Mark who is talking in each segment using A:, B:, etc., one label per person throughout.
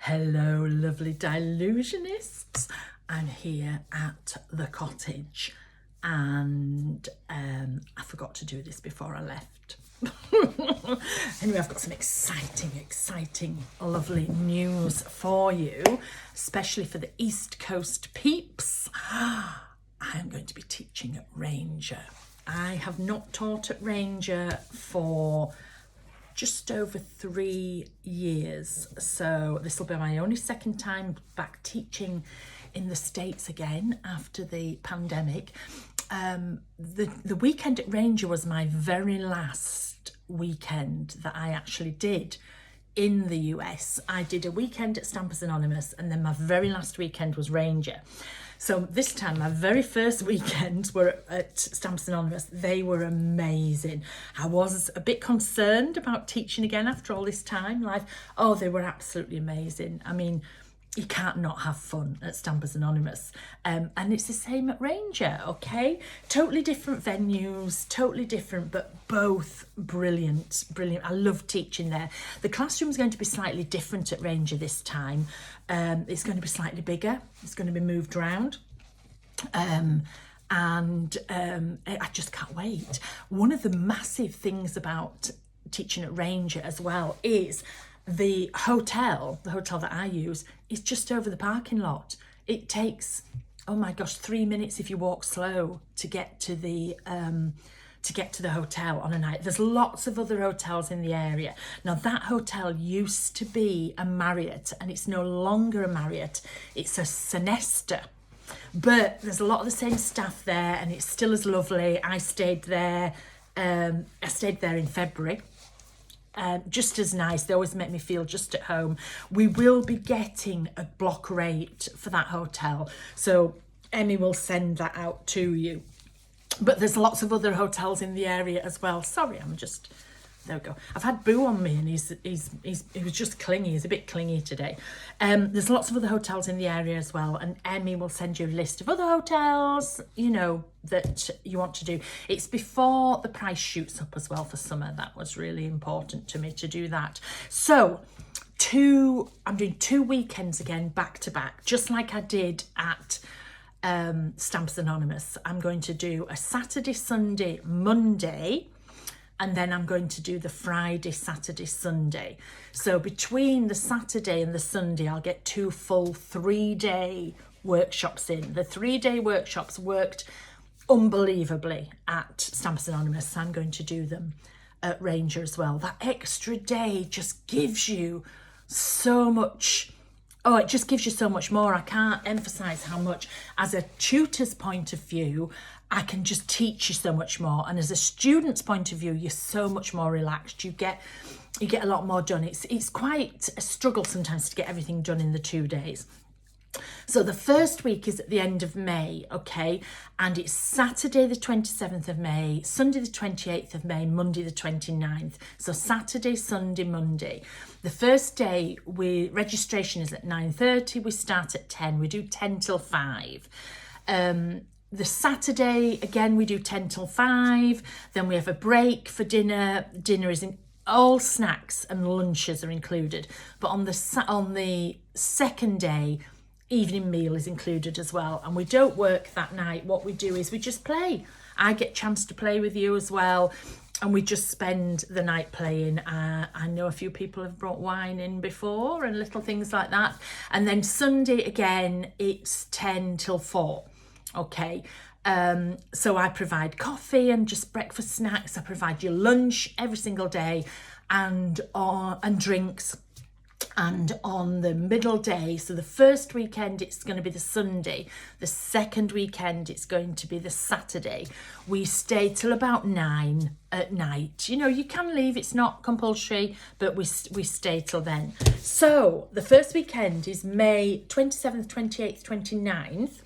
A: Hello, lovely Dylusionists. I'm here at the cottage and I forgot to do this before I left. Anyway, I've got some exciting, lovely news for you, especially for the East Coast peeps. I am going to be teaching at Ranger. I have not taught at Ranger for just over 3 years, so this will be my only second time back teaching in the States again after the pandemic. The weekend at Ranger was my very last weekend that I actually did in the US. I did a weekend at Stampers Anonymous and then my very last weekend was Ranger. So this time, my very first weekends were at Stampers Anonymous. They were amazing. I was a bit concerned about teaching again after all this time. They were absolutely amazing. I mean, you can't not have fun at Stampers Anonymous. And it's the same at Ranger, okay? Totally different venues, totally different, but both brilliant. I love teaching there. The classroom's going to be slightly different at Ranger this time. It's going to be slightly bigger. It's going to be moved around. I just can't wait. One of the massive things about teaching at Ranger as well is the hotel that I use is just over the parking lot. It takes, oh my gosh, 3 minutes if you walk slow to get to the hotel on a night. There's lots of other hotels in the area. Now that hotel used to be a Marriott and it's no longer a Marriott. It's a Sonesta. But there's a lot of the same staff there and it's still as lovely. I stayed there in February. Just as nice. They always make me feel just at home. We will be getting a block rate for that hotel, so Emmy will send that out to you. But there's lots of other hotels in the area as well. Sorry, there we go. I've had Boo on me and he was just clingy. He's a bit clingy today. There's lots of other hotels in the area as well, and Emmy will send you a list of other hotels, that you want to do. It's before the price shoots up as well for summer. That was really important to me to do that. So I'm doing 2 weekends again back to back, just like I did at Stampers Anonymous. I'm going to do a Saturday, Sunday, Monday, and then I'm going to do the Friday, Saturday, Sunday. So between the Saturday and the Sunday, I'll get 2 full 3-day workshops in. The 3-day workshops worked unbelievably at Stampers Anonymous. So I'm going to do them at Ranger as well. That extra day just gives you so much. Oh, it just gives you so much more. I can't emphasize how much, as a tutor's point of view, I can just teach you so much more. And as a student's point of view, you're so much more relaxed. You get a lot more done. It's quite a struggle sometimes to get everything done in the 2 days. So the first week is at the end of May, okay? And it's Saturday the 27th of May, Sunday the 28th of May, Monday the 29th. So Saturday, Sunday, Monday. The first day, registration is at 9:30. We start at 10. We do 10 till 5. The Saturday, again, we do 10 till 5. Then we have a break for dinner. Dinner is in all snacks and lunches are included. But on the second day, evening meal is included as well. And we don't work that night. What we do is we just play. I get a chance to play with you as well. And we just spend the night playing. I know a few people have brought wine in before and little things like that. And then Sunday, again, it's 10 till 4. Okay, so I provide coffee and just breakfast snacks. I provide your lunch every single day and drinks. And on the middle day, so the first weekend it's going to be the Sunday, the second weekend it's going to be the Saturday. We stay till about 9 at night. You can leave, it's not compulsory, but we stay till then. So the first weekend is May 27th, 28th, 29th.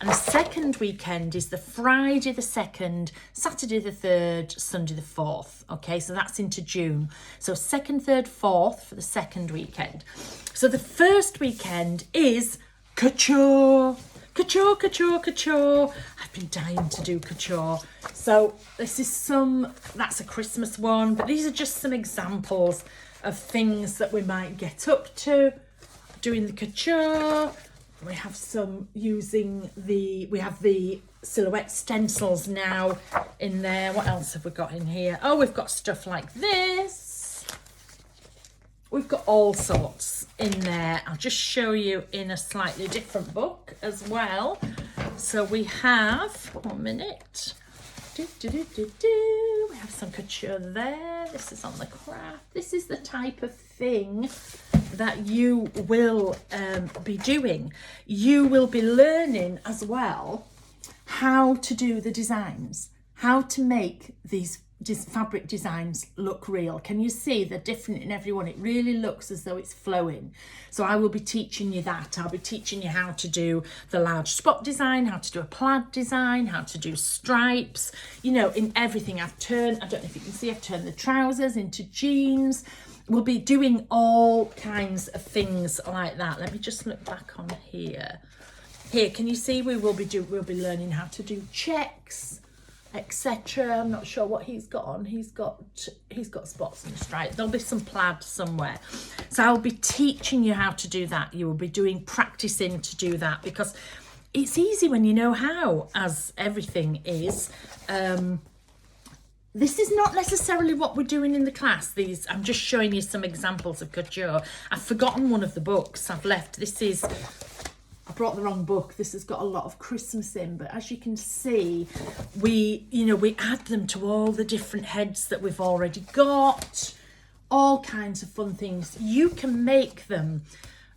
A: And the second weekend is the Friday the 2nd, Saturday the 3rd, Sunday the 4th. Okay, so that's into June. So 2nd, 3rd, 4th for the second weekend. So the first weekend is Couture. Couture, Couture, Couture. I've been dying to do Couture. So this is that's a Christmas one, but these are just some examples of things that we might get up to. doing the couture. We have some using we have the silhouette stencils now in there. What else have we got in here? Oh, we've got stuff like this. We've got all sorts in there. I'll just show you in a slightly different book as well. So we have, 1 minute. We have some couture there. This is on the craft. This is the type of thing that you will be doing. You will be learning as well how to do the designs, how to make these fabric designs look real. Can you see they're different in every one? It really looks as though it's flowing. So I will be teaching you that. I'll be teaching you how to do the large spot design, how to do a plaid design, how to do stripes, you know, in everything. I don't know if you can see, I've turned the trousers into jeans. We'll be doing all kinds of things like that. Let me just look back on here. Here, can you see we'll be learning how to do checks, etc. I'm not sure what he's got on. He's got spots and stripes. There'll be some plaid somewhere. So I'll be teaching you how to do that. You will be practicing to do that, because it's easy when you know how, as everything is. This is not necessarily what we're doing in the class. I'm just showing you some examples of couture. I've forgotten one of the books I've left. I brought the wrong book. This has got a lot of Christmas in, but as you can see, we add them to all the different heads that we've already got, all kinds of fun things. You can make them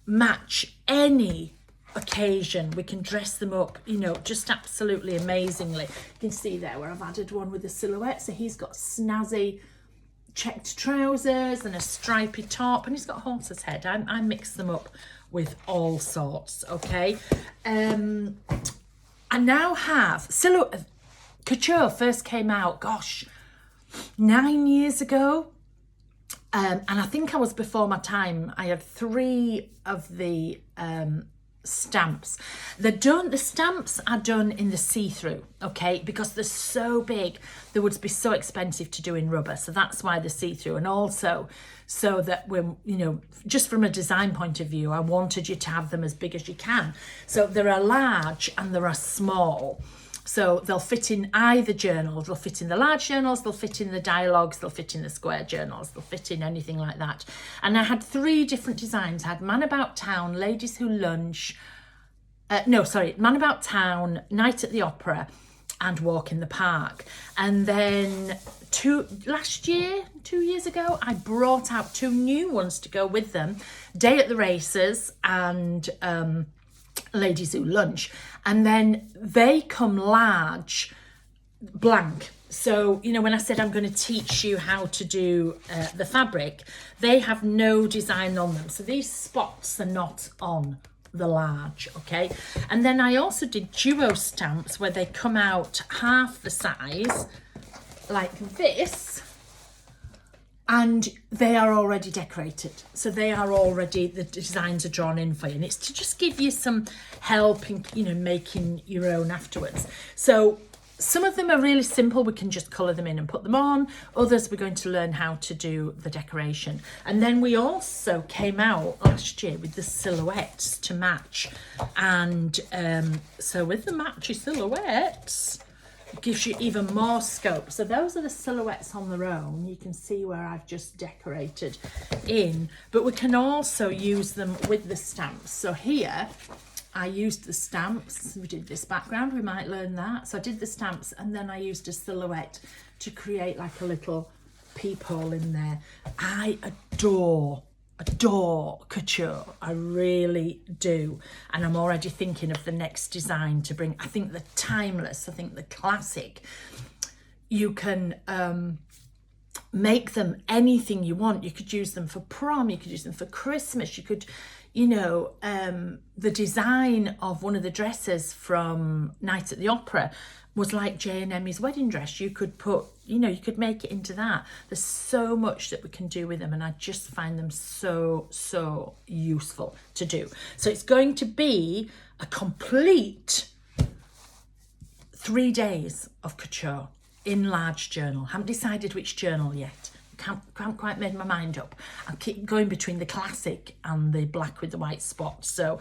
A: match any occasion. We can dress them up, you know, just absolutely amazingly. You can see there where I've added one with a silhouette. So he's got snazzy checked trousers and a stripy top, and he's got a horse's head. I mix them up with all sorts, okay? I now have couture first came out, gosh, 9 years ago, and I think I was before my time. I had 3 of the stamps. The stamps are done in the see-through, okay, because they're so big, they would be so expensive to do in rubber, so that's why they're see-through. And also so that when, you know, just from a design point of view, I wanted you to have them as big as you can. So there are large and there are small. So they'll fit in either journal. They'll fit in the large journals, they'll fit in the dialogues, they'll fit in the square journals, they'll fit in anything like that. And I had 3 different designs. I had Man About Town, Ladies Who Lunch, Man About Town, Night at the Opera, and Walk in the Park. And then 2 years ago, I brought out 2 new ones to go with them, Day at the Races and Ladies Who Lunch. And then they come large, blank. So, you know, when I said I'm going to teach you how to do the fabric, they have no design on them. So these spots are not on the large, okay? And then I also did duo stamps where they come out half the size, like this, and they are already decorated. So they are already, the designs are drawn in for you, and it's to just give you some help in, you know, making your own afterwards. So some of them are really simple. We can just colour them in and put them on. Others we're going to learn how to do the decoration. And then we also came out last year with the silhouettes to match. And so with the matchy silhouettes, it gives you even more scope. So those are the silhouettes on their own. You can see where I've just decorated in. But we can also use them with the stamps. So here, I used the stamps. We did this background, we might learn that. So I did the stamps and then I used a silhouette to create like a little peephole in there. I adore couture. I really do. And I'm already thinking of the next design to bring. I think the timeless, I think the classic. You can make them anything you want. You could use them for prom, you could use them for Christmas, you could, you know, the design of one of the dresses from Night at the Opera was like Jay and Emmy's wedding dress. You could put, you know, you could make it into that. There's so much that we can do with them, and I just find them so useful to do. So it's going to be a complete 3 days of couture in large journal. Haven't decided which journal yet, can't quite made my mind up. I keep going between the classic and the black with the white spots. So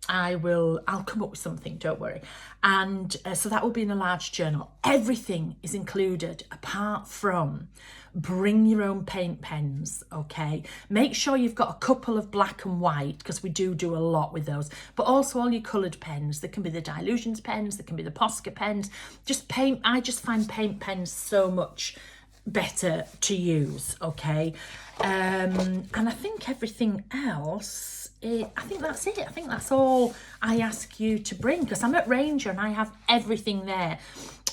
A: I'll come up with something, don't worry. And so that will be in a large journal. Everything is included apart from bring your own paint pens, okay? Make sure you've got a couple of black and white, because we do a lot with those, but also all your coloured pens. There can be the Dylusions pens, there can be the Posca pens. I just find paint pens so much better to use, okay? And I think everything else, I think that's it. I think that's all I ask you to bring, because I'm at Ranger and I have everything there.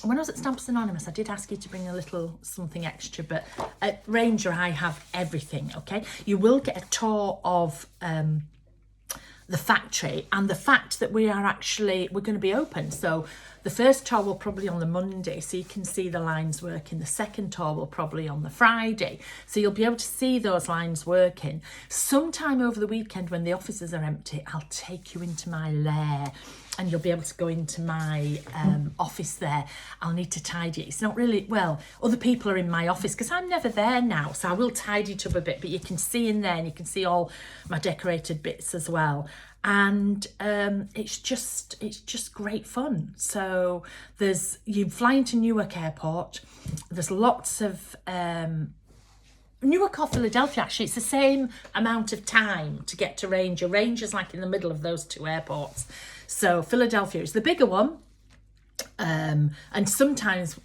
A: When I was at Stamps Anonymous, I did ask you to bring a little something extra, but at Ranger I have everything, okay? You will get a tour of the factory and the fact that we're going to be open. So the first tour will probably on the Monday, so you can see the lines working. The second tour will probably on the Friday, so you'll be able to see those lines working. Sometime over the weekend when the offices are empty, I'll take you into my lair and you'll be able to go into my office there. I'll need to tidy it. It's not really, well, other people are in my office because I'm never there now, so I will tidy it up a bit, but you can see in there and you can see all my decorated bits as well. And it's just great fun. So you fly into Newark Airport, there's lots of Newark or Philadelphia, actually, it's the same amount of time to get to Ranger. Ranger's like in the middle of those two airports. So Philadelphia is the bigger one. And sometimes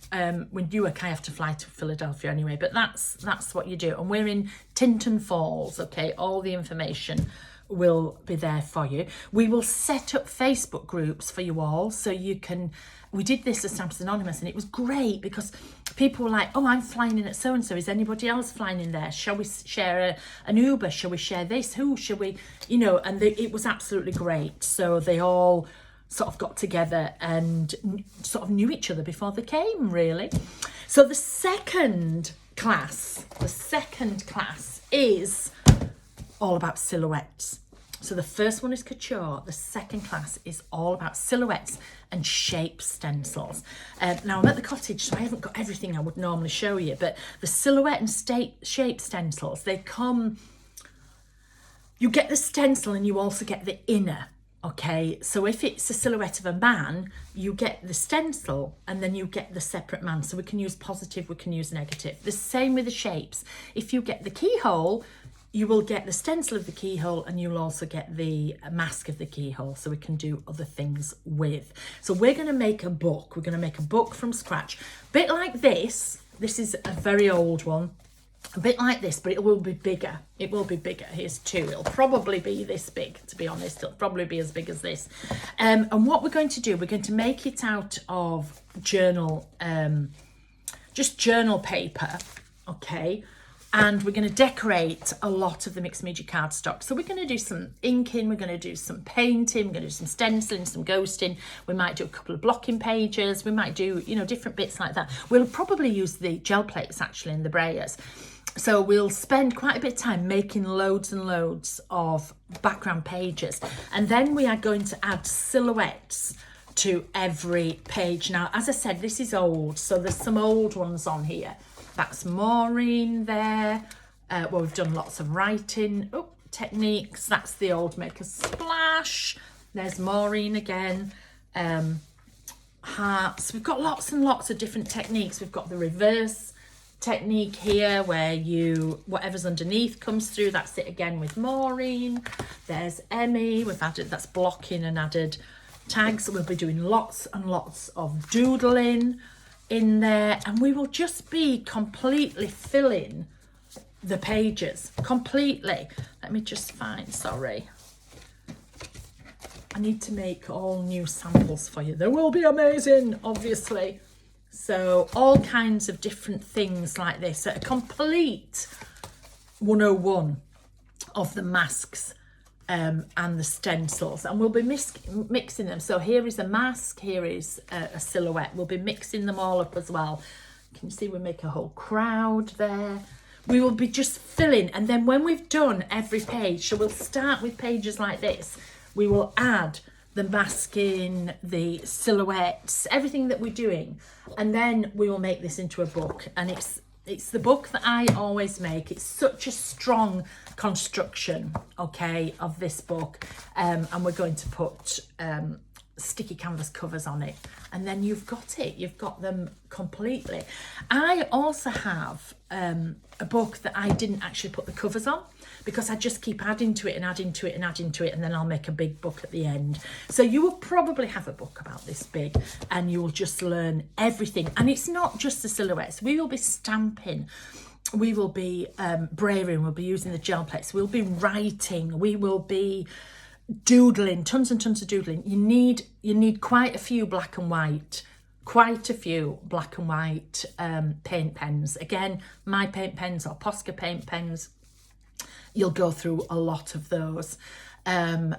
A: with Newark I have to fly to Philadelphia anyway, but that's what you do. And we're in Tinton Falls, okay? All the information will be there for you. We will set up Facebook groups for you all, so you can, we did this at Stamps Anonymous and it was great because people were like, oh, I'm flying in at so-and-so, is anybody else flying in there? Shall we share an Uber? Shall we share this? Who shall we, and it was absolutely great. So they all sort of got together and sort of knew each other before they came, really. So the second class is all about silhouettes. So the first one is Couture, the second class is all about silhouettes and shape stencils. Now I'm at the cottage, so I haven't got everything I would normally show you, but the silhouette and shape stencils, they come, you get the stencil and you also get the inner, okay? So if it's a silhouette of a man, you get the stencil and then you get the separate man. So we can use positive, we can use negative. The same with the shapes. If you get the keyhole, you will get the stencil of the keyhole and you'll also get the mask of the keyhole, so we can do other things with. So we're going to make a book. We're going to make a book from scratch. A bit like this. This is a very old one. A bit like this, but it will be bigger. It will be bigger. Here's two. It'll probably be this big, to be honest. It'll probably be as big as this. And what we're going to do, we're going to make it out of journal, just journal paper, okay? And we're going to decorate a lot of the mixed media cardstock. So we're going to do some inking, we're going to do some painting, we're going to do some stenciling, some ghosting. We might do a couple of blocking pages. We might do, different bits like that. We'll probably use the gel plates actually in the brayers. So we'll spend quite a bit of time making loads and loads of background pages. And then we are going to add silhouettes to every page. Now, as I said, this is old, so there's some old ones on here. That's Maureen there. Well, we've done lots of writing techniques. That's the old Make a Splash. There's Maureen again. Hearts. We've got lots and lots of different techniques. We've got the reverse technique here where whatever's underneath comes through. That's it again with Maureen. There's Emmy. We've added, that's blocking and added tags. We'll be doing lots and lots of doodling in there, and we will just be completely filling the pages completely. Let me just find, sorry, I need to make all new samples for you. They will be amazing, obviously. So all kinds of different things like this, a complete 101 of the masks and the stencils, and we'll be mixing them. So here is a mask, here is a silhouette. We'll be mixing them all up as well. Can you see we make a whole crowd there? We will be just filling, and then when we've done every page, so we'll start with pages like this, we will add the masking, the silhouettes, everything that we're doing, and then we will make this into a book. And It's the book that I always make. It's such a strong construction, okay, of this book. And we're going to put sticky canvas covers on it, and then you've got it. You've got them completely. I also have a book that I didn't actually put the covers on, because I just keep adding to it and adding to it and adding to it, and then I'll make a big book at the end. So you will probably have a book about this big, and you will just learn everything. And it's not just the silhouettes. We will be stamping, we will be braving, we'll be using the gel plates, we'll be writing, we will be doodling, tons and tons of doodling. You need quite a few black and white paint pens. Again, my paint pens or Posca paint pens. You'll go through a lot of those. And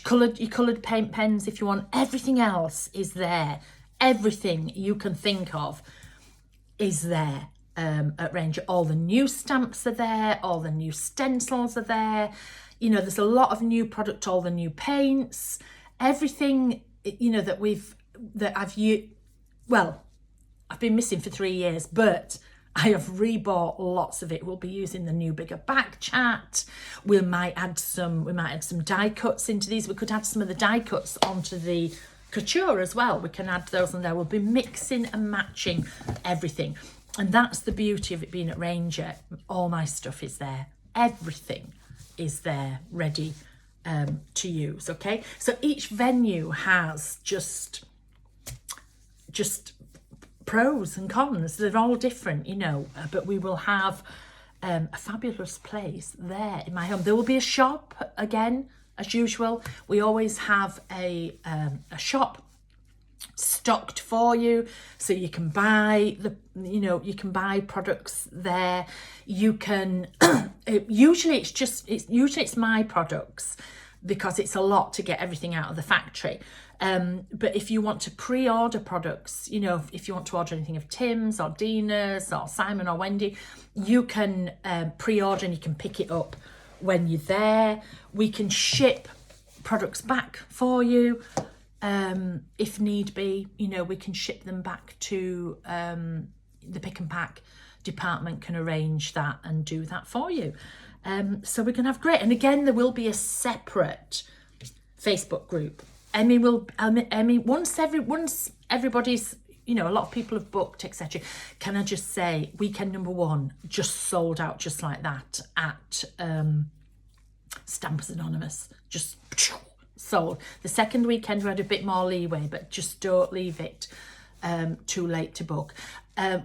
A: your coloured paint pens if you want. Everything else is there. Everything you can think of is there at Ranger. All the new stamps are there. All the new stencils are there. You know, there's a lot of new product, all the new paints, everything, you know, I've been missing for 3 years, but I have rebought lots of it. We'll be using the new bigger back chat. We might add some die cuts into these. We could add some of the die cuts onto the Couture as well. We can add those on there. We'll be mixing and matching everything. And that's the beauty of it being at Ranger. All my stuff is there. Everything is there ready to use. Okay, so each venue has just pros and cons. They're all different, you know, but we will have a fabulous place there in my home. There will be a shop again, as usual. We always have a shop stocked for you, so you can buy you can buy products there. You can usually it's my products, because it's a lot to get everything out of the factory. But if you want to pre-order products, you know, if you want to order anything of Tim's or Dina's or Simon or Wendy, you can pre-order and you can pick it up when you're there. We can ship products back for you. If need be, you know, we can ship them back to the pick and pack department, can arrange that and do that for you. So we can have great. And again, there will be a separate Facebook group. Emmy once everybody's, you know, a lot of people have booked, etc. Can I just say, weekend number 1 just sold out just like that at Stampers Anonymous. Just sold. The second weekend we had a bit more leeway, but just don't leave it too late to book.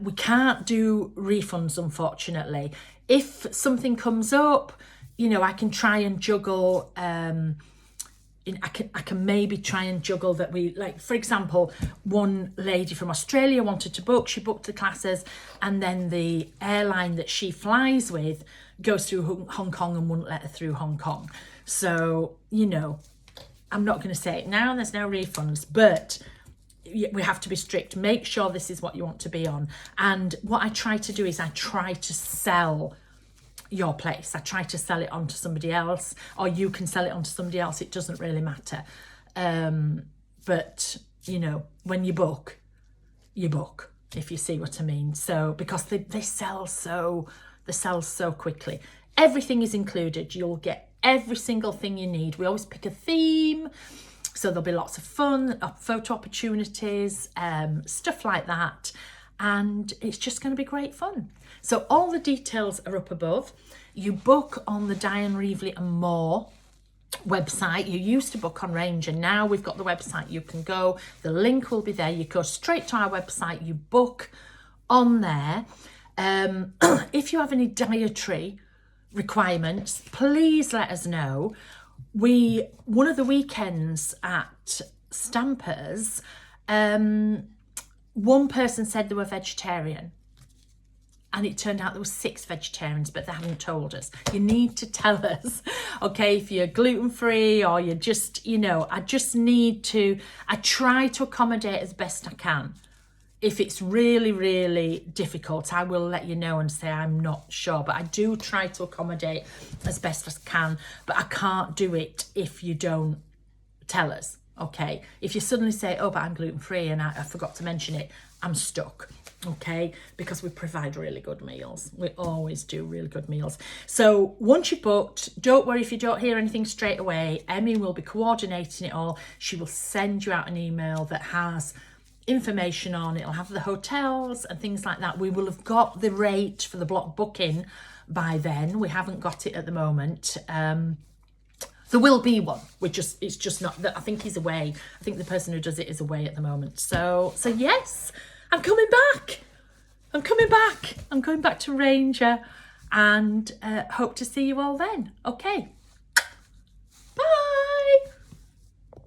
A: We can't do refunds, unfortunately. If something comes up, you know, I can try and juggle. I can maybe try and juggle that we, like, for example, one lady from Australia wanted to book. She booked the classes, and then the airline that she flies with goes through Hong Kong and wouldn't let her through Hong Kong. So, you know, I'm not going to say it now, there's no refunds, but we have to be strict. Make sure this is what you want to be on. And what I try to do is I try to sell your place. I try to sell it on to somebody else, or you can sell it on to somebody else. It doesn't really matter. But, you know, when you book, if you see what I mean. So, because they sell so quickly. Everything is included. You'll get every single thing you need. We always pick a theme, so there'll be lots of fun, photo opportunities, stuff like that, and it's just going to be great fun. So all the details are up above. You book on the Dyan Reaveley and More website. You used to book on Ranger, now we've got the website. You can go, the link will be there. You go straight to our website, you book on there. If you have any dietary requirements, please let us know. One of the weekends at Stampers, one person said they were vegetarian, and it turned out there were 6 vegetarians, but they haven't told us. You need to tell us, okay, if you're gluten-free or you're just, you know, I try to accommodate as best I can. If it's really, really difficult, I will let you know and say I'm not sure. But I do try to accommodate as best as I can. But I can't do it if you don't tell us, okay? If you suddenly say, oh, but I'm gluten-free and I forgot to mention it, I'm stuck. okay, because we provide really good meals. We always do really good meals. So once you've booked, don't worry if you don't hear anything straight away. Emmy will be coordinating it all. She will send you out an email that has information on. It'll have the hotels and things like that. We will have got the rate for the block booking by then. We haven't got it at the moment. There will be one. It's just not that. I think he's away. I think the person who does it is away at the moment. So yes, I'm coming back. I'm coming back. I'm going back to Ranger, and hope to see you all then. Okay.